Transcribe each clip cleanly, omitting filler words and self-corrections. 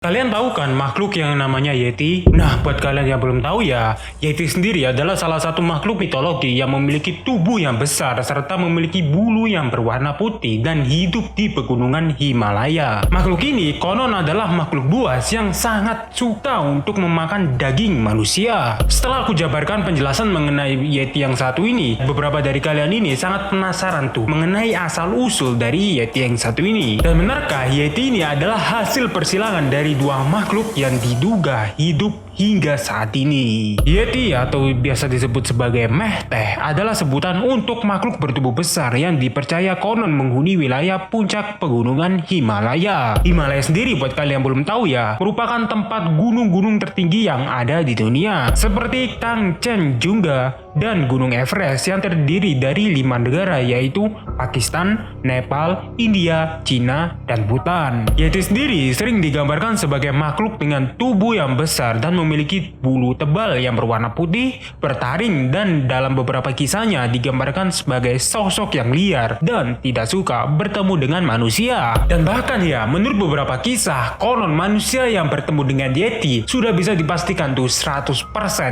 Kalian tahu kan makhluk yang namanya Yeti? Nah, buat kalian yang belum tahu ya, Yeti sendiri adalah salah satu makhluk mitologi yang memiliki tubuh yang besar serta memiliki bulu yang berwarna putih dan hidup di pegunungan Himalaya. Makhluk ini konon adalah makhluk buas yang sangat suka untuk memakan daging manusia. Setelah aku jabarkan penjelasan mengenai Yeti yang satu ini, beberapa dari kalian ini sangat penasaran tuh mengenai asal-usul dari Yeti yang satu ini. Dan benarkah Yeti ini adalah hasil persilangan dari dua makhluk yang diduga hidup hingga saat ini? Yeti atau biasa disebut sebagai Mehteh adalah sebutan untuk makhluk bertubuh besar yang dipercaya konon menghuni wilayah puncak pegunungan Himalaya. Himalaya sendiri buat kalian yang belum tahu ya, merupakan tempat gunung-gunung tertinggi yang ada di dunia seperti Kangchenjunga dan Gunung Everest yang terdiri dari 5 negara yaitu Pakistan, Nepal, India, Cina, dan Bhutan. Yeti sendiri sering digambarkan sebagai makhluk dengan tubuh yang besar dan memiliki bulu tebal yang berwarna putih, bertaring, dan dalam beberapa kisahnya digambarkan sebagai sosok yang liar dan tidak suka bertemu dengan manusia. Dan bahkan ya, menurut beberapa kisah, konon manusia yang bertemu dengan Yeti sudah bisa dipastikan tuh 100%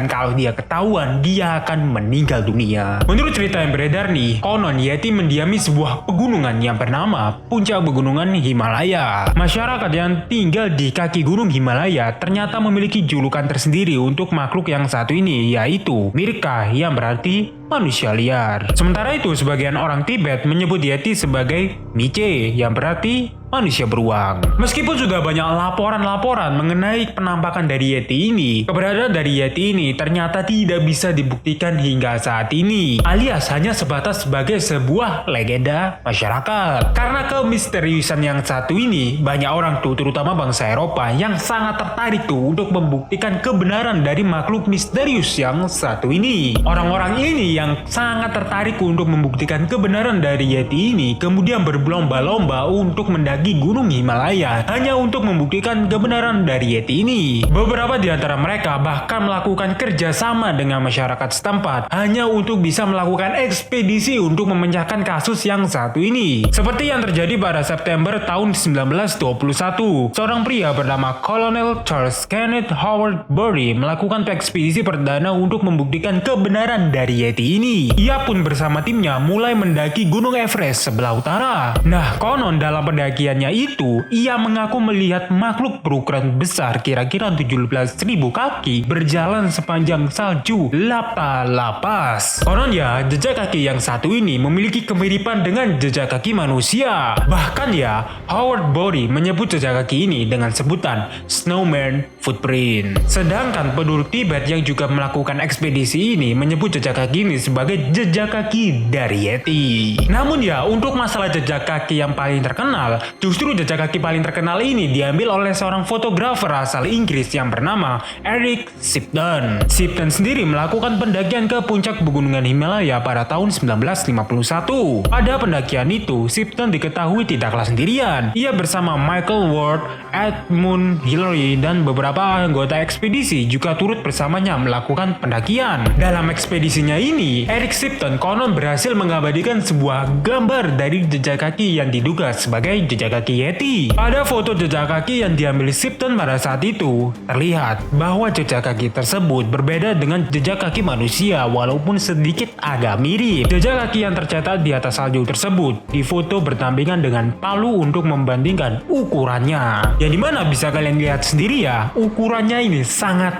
kalau dia ketahuan dia akan meninggal dunia. Menurut cerita yang beredar nih, konon Yeti mendiami sebuah pegunungan yang bernama Puncak Pegunungan Himalaya. Masyarakat yang tinggal di kaki gunung Himalaya ternyata memiliki julukan tersendiri untuk makhluk yang satu ini, yaitu Mirka yang berarti manusia liar. Sementara itu, sebagian orang Tibet menyebut Yeti sebagai Miche yang berarti manusia beruang. Meskipun sudah banyak laporan-laporan mengenai penampakan dari Yeti ini, keberadaan dari Yeti ini ternyata tidak bisa dibuktikan hingga saat ini, alias hanya sebatas sebagai sebuah legenda masyarakat. Karena kemisteriusan yang satu ini, banyak orang tuh, terutama bangsa Eropa, yang sangat tertarik tuh untuk membuktikan kebenaran dari makhluk misterius yang satu ini. Orang-orang ini yang sangat tertarik untuk membuktikan kebenaran dari Yeti ini kemudian berlomba-lomba untuk mendaki Gunung Himalaya hanya untuk membuktikan kebenaran dari Yeti ini. Beberapa di antara mereka bahkan melakukan kerjasama dengan masyarakat setempat hanya untuk bisa melakukan ekspedisi untuk memecahkan kasus yang satu ini. Seperti yang terjadi pada September tahun 1921, seorang pria bernama Kolonel Charles Kenneth Howard Bury melakukan ekspedisi perdana untuk membuktikan kebenaran dari Yeti ini. Ia pun bersama timnya mulai mendaki Gunung Everest sebelah utara. Nah, konon dalam pendakiannya itu, ia mengaku melihat makhluk berukuran besar kira-kira 17.000 kaki berjalan sepanjang salju Lapa-Lapas. Konon ya, jejak kaki yang satu ini memiliki kemiripan dengan jejak kaki manusia. Bahkan ya, Howard Bury menyebut jejak kaki ini dengan sebutan Snowman Footprint. Sedangkan penduduk Tibet yang juga melakukan ekspedisi ini menyebut jejak kaki ini sebagai jejak kaki dari Yeti. Namun ya, untuk masalah jejak kaki yang paling terkenal, justru jejak kaki paling terkenal ini diambil oleh seorang fotografer asal Inggris yang bernama Eric Shipton. Shipton sendiri melakukan pendakian ke puncak pegunungan Himalaya pada tahun 1951. Pada pendakian itu, Shipton diketahui tidaklah sendirian. Ia bersama Michael Ward, Edmund Hillary, dan beberapa anggota ekspedisi juga turut bersamanya melakukan pendakian. Dalam ekspedisinya ini, Eric Shipton konon berhasil mengabadikan sebuah gambar dari jejak kaki yang diduga sebagai jejak kaki Yeti. Pada foto jejak kaki yang diambil Shipton pada saat itu, terlihat bahwa jejak kaki tersebut berbeda dengan jejak kaki manusia walaupun sedikit agak mirip. Jejak kaki yang tercetak di atas salju tersebut difoto berdampingan dengan palu untuk membandingkan ukurannya. Yang dimana bisa kalian lihat sendiri ya, ukurannya ini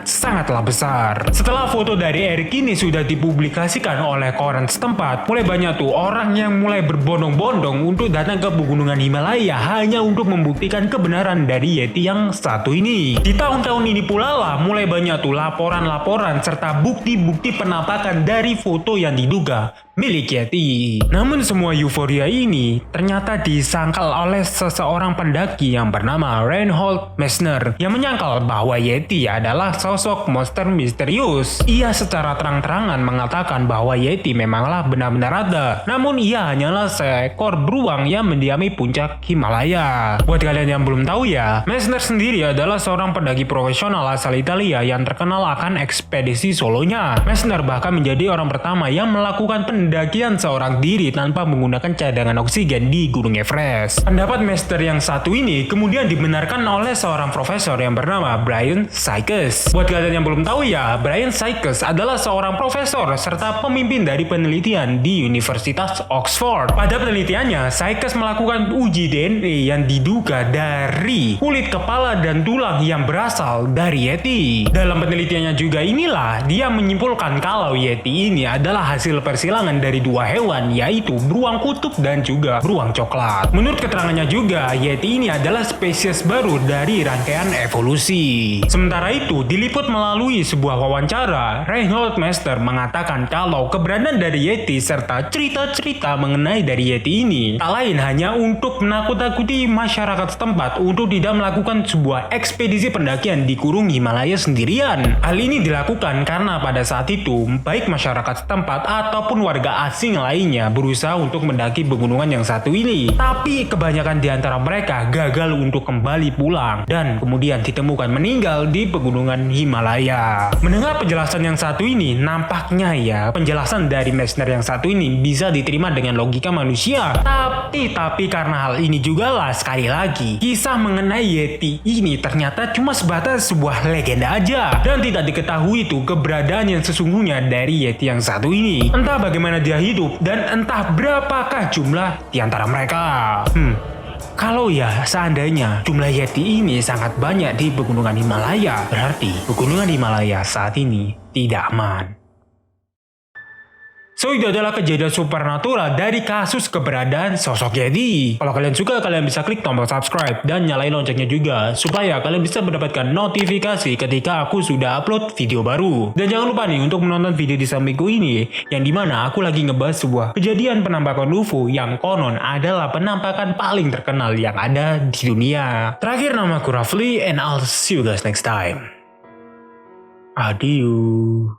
sangatlah besar. Setelah foto dari Eric ini sudah dipublikasikan oleh koran setempat, mulai banyak tuh orang yang mulai berbondong-bondong untuk datang ke pegunungan Himalaya hanya untuk membuktikan kebenaran dari Yeti yang satu ini. Di tahun-tahun ini pula lah mulai banyak tuh laporan-laporan serta bukti-bukti penampakan dari foto yang diduga milik Yeti. Namun semua euforia ini ternyata disangkal oleh seseorang pendaki yang bernama Reinhold Messner yang menyangkal bahwa Yeti adalah sosok monster misterius. Ia secara terang-terangan mengatakan bahwa Yeti memanglah benar-benar ada, namun ia hanyalah seekor beruang yang mendiami puncak Himalaya. Buat kalian yang belum tahu ya, Messner sendiri adalah seorang pendaki profesional asal Italia yang terkenal akan ekspedisi solonya. Messner bahkan menjadi orang pertama yang melakukan pendaki pendakian seorang diri tanpa menggunakan cadangan oksigen di Gunung Everest. Pendapat master yang satu ini kemudian dibenarkan oleh seorang profesor yang bernama Brian Sykes. Buat kalian yang belum tahu ya, Brian Sykes adalah seorang profesor serta pemimpin dari penelitian di Universitas Oxford. Pada penelitiannya, Sykes melakukan uji DNA yang diduga dari kulit kepala dan tulang yang berasal dari Yeti. Dalam penelitiannya juga inilah dia menyimpulkan kalau Yeti ini adalah hasil persilangan dari dua hewan, yaitu beruang kutub dan juga beruang coklat. Menurut keterangannya juga, Yeti ini adalah spesies baru dari rangkaian evolusi. Sementara itu, diliput melalui sebuah wawancara, Reinhold Messner mengatakan kalau keberadaan dari Yeti serta cerita-cerita mengenai dari Yeti ini tak lain hanya untuk menakut-nakuti masyarakat setempat untuk tidak melakukan sebuah ekspedisi pendakian di Gunung Himalaya sendirian. Hal ini dilakukan karena pada saat itu, baik masyarakat setempat ataupun warga asing lainnya berusaha untuk mendaki pegunungan yang satu ini. Tapi kebanyakan di antara mereka gagal untuk kembali pulang dan kemudian ditemukan meninggal di pegunungan Himalaya. Mendengar penjelasan yang satu ini, nampaknya ya penjelasan dari Messner yang satu ini bisa diterima dengan logika manusia. Tapi karena hal ini juga lah sekali lagi, kisah mengenai Yeti ini ternyata cuma sebatas sebuah legenda aja dan tidak diketahui itu keberadaan yang sesungguhnya dari Yeti yang satu ini. Entah bagaimana dia hidup dan entah berapakah jumlah di antara mereka. Kalau ya seandainya jumlah Yeti ini sangat banyak di pegunungan Himalaya, berarti pegunungan Himalaya saat ini tidak aman. So, itu adalah kejadian supernatural dari kasus keberadaan sosok Yeti. Kalau kalian suka, kalian bisa klik tombol subscribe dan nyalain loncengnya juga, supaya kalian bisa mendapatkan notifikasi ketika aku sudah upload video baru. Dan jangan lupa nih untuk menonton video di sampingku ini, yang dimana aku lagi ngebahas sebuah kejadian penampakan UFO yang konon adalah penampakan paling terkenal yang ada di dunia. Terakhir, namaku Rafli, and I'll see you guys next time. Adieu.